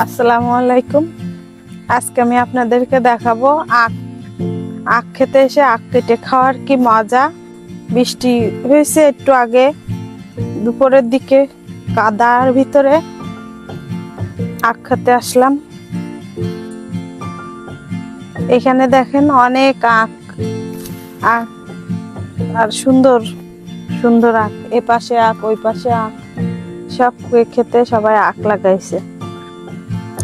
আসসালামু আলাইকুম। আজকে আমি আপনাদেরকে দেখাবো আখ আখ খেতে এসে আখ কেটে খাওয়ার কি মজা। বৃষ্টি হয়েছে একটু আগে দুপুরের দিকে, কাদার ভিতরে আখ খেতে আসলাম। এখানে দেখেন অনেক আখ আখ আর সুন্দর সুন্দর আখ, এ পাশে আখ ওই পাশে আখ, সব খেতে সবাই আখ লাগাইছে।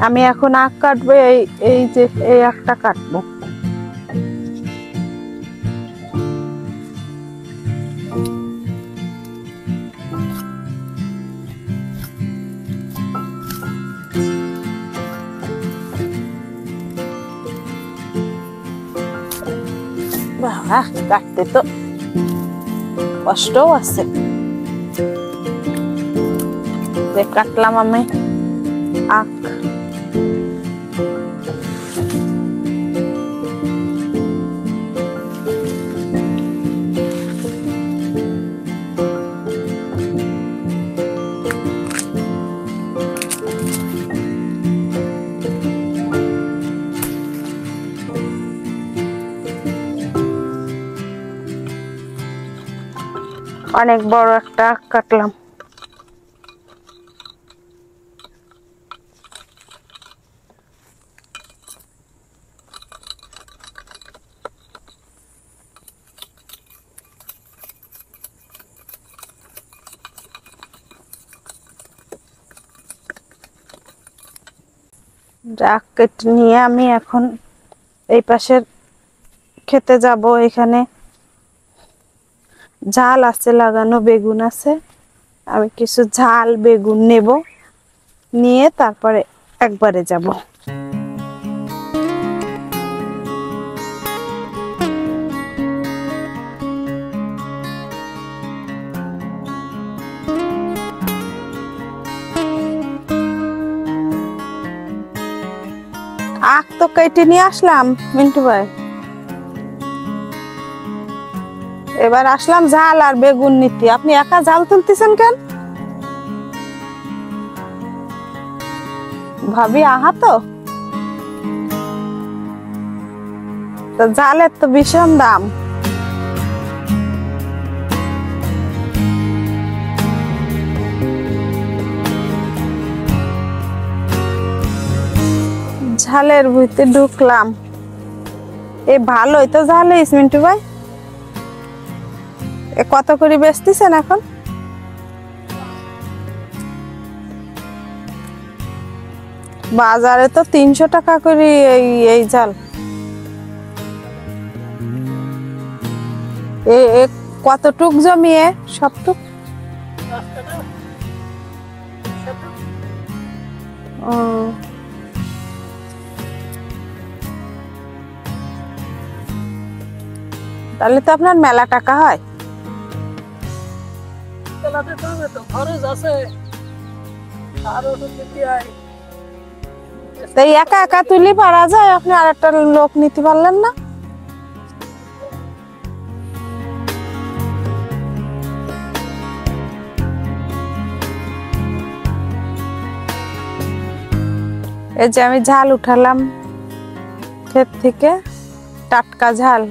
আমি এখন আখ কাটবো, এই যে এই আখটা কাটবো। বাবা, কাটতে তো কষ্টও আছে। কাটলাম আমি আখ। অনেক বড় একটা আখ কাটলাম। আখ কেটে নিয়ে আমি এখন এই পাশের খেতে যাব। এখানে ঝাল আছে লাগানো, বেগুন আছে। আমি কিছু ঝাল বেগুন নেব, নিয়ে তারপরে একবারে যাব। আখ তো কেটে নিয়ে আসলাম মিন্টু ভাই, এবার আসলাম ঝাল আর বেগুন নিতে। আপনি একা ঝাল তুলতেছেন কেন? ভাবি আহা তো ঝালের তো ভীষণ দাম। ঝালের ভিতরে ঢুকলাম। এ ভালোই তো ঝাল হয়েছে মিন্টু ভাই। এ কত করে বেচতেছেন এখন? বাজারে তো 300 টাকা করে এই ঝাল। কতটুক জমিয়ে? সবটুক? তাহলে তো আপনার মেলা টাকা হয়। তাই একা একা তুলি পারা যায়? আপনি আর একটা লোক নিতে পারলেন না? এই যে আমি ঝাল উঠালাম ক্ষেত থেকে, টাটকা ঝাল।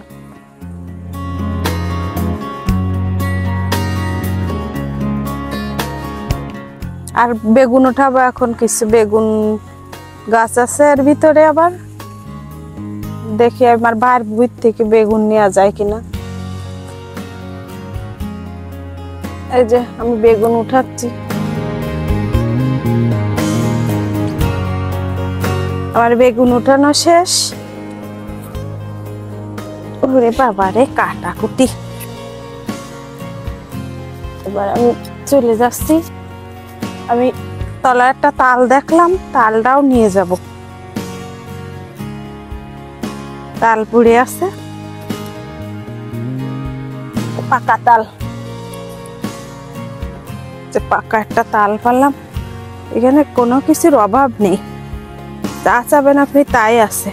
আর বেগুন উঠাবো এখন। কিছু বেগুন গাছ আছে এর ভিতরে, আবার দেখি আমার ভাইয়ের ভুঁই থেকে বেগুন নেওয়া যায় কিনা। এই যে আমি বেগুন উঠাচ্ছি। আমার বেগুন উঠানো শেষ। ওরে বাবারে, কাটাকুটি। এবার আমি চলে যাচ্ছি। আমি তলায় একটা তাল দেখলাম, তালটাও নিয়ে যাব। তাল পুড়ে আছে, পাকা তাল। পাকা একটা তাল পারলাম। এখানে কোনো কিছুর অভাব নেই, যা চাবেন আপনি তাই আছে।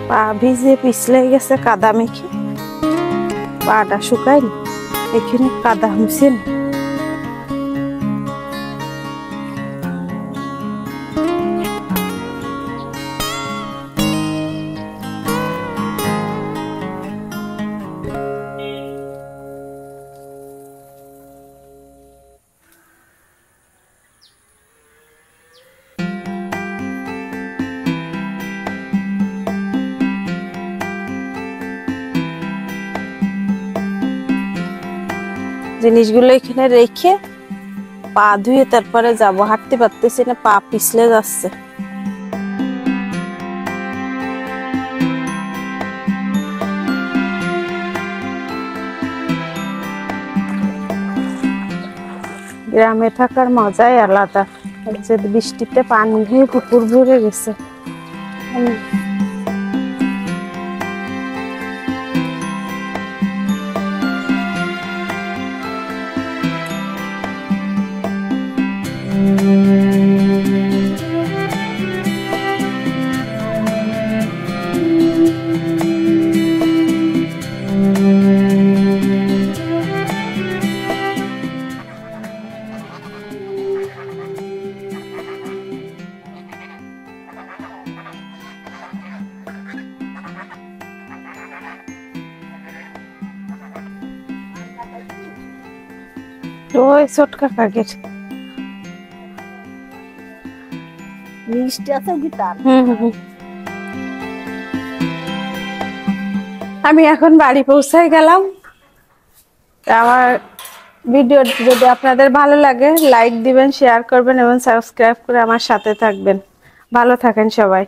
পা ভিজে পিছলে গেছে কাদা মেখে, পাটা শুকায়নি, এখানে কাদা হয়েছে না। জিনিসগুলো এখানে রেখে পা ধুয়ে তারপরে যাব, হাঁটতে পারতেছি না, পা পিছলে যাচ্ছে। গ্রামে থাকার মজাই আলাদা। যে বৃষ্টিতে পানি হয়ে পুকুর ভরে গেছে। ওই ছোটকা কাকের মিষ্টি আছে গিটার। আমি এখন বাড়ি পৌঁছায় গেলাম। আমার ভিডিও যদি আপনাদের ভালো লাগে লাইক দিবেন, শেয়ার করবেন এবং সাবস্ক্রাইব করে আমার সাথে থাকবেন। ভালো থাকেন সবাই।